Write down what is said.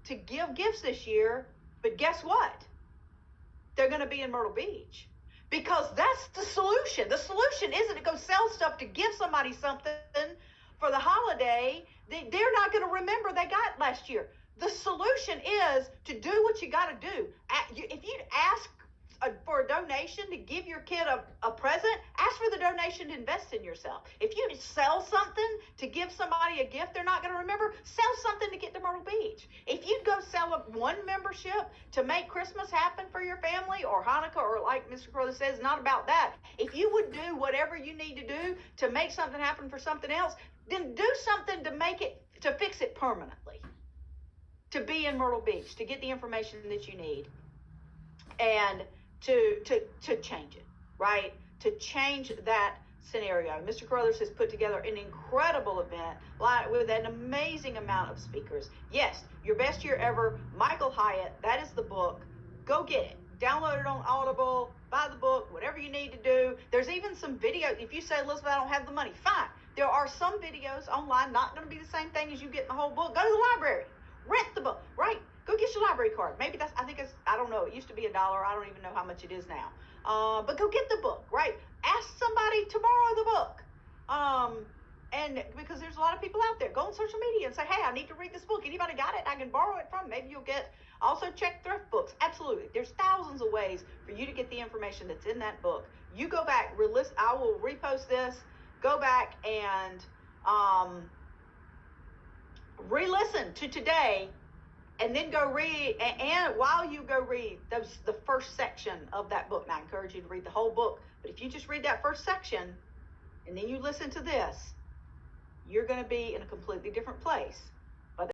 to give gifts this year, but guess what? They're going to be in Myrtle Beach. Because that's the solution. The solution isn't to go sell stuff to give somebody something for the holiday that they're not going to remember they got last year. The solution is to do what you got to do. If you ask for a donation to give your kid a present, ask for the donation to invest in yourself. If you sell something to give somebody a gift they're not going to remember, sell something to get to Myrtle Beach. If you go sell one membership to make Christmas happen for your family or Hanukkah, or like Mr. Carruthers says, it's not about that. If you would do whatever you need to do to make something happen for something else, then do something to fix it permanently. To be in Myrtle Beach, to get the information that you need, and to change it, right? To change that scenario. Mr. Carruthers has put together an incredible event with an amazing amount of speakers. Yes, Your Best Year Ever, Michael Hyatt, that is the book. Go get it. Download it on Audible, buy the book, whatever you need to do. There's even some videos. If you say, Elizabeth, I don't have the money, fine. There are some videos online, not going to be the same thing as you get in the whole book. Go to the library. Rent the book, right? Go get your library card. Maybe I don't know. It used to be $1. I don't even know how much it is now. But go get the book, right? Ask somebody to borrow the book. And because there's a lot of people out there, go on social media and say, hey, I need to read this book. Anybody got it? I can borrow it from. Maybe you'll get, also check thrift books. Absolutely. There's thousands of ways for you to get the information that's in that book. You go back, I will repost this, go back and re-listen to today, and then go read, and while you go read the first section of that book. Now, I encourage you to read the whole book, but if you just read that first section, and then you listen to this, you're going to be in a completely different place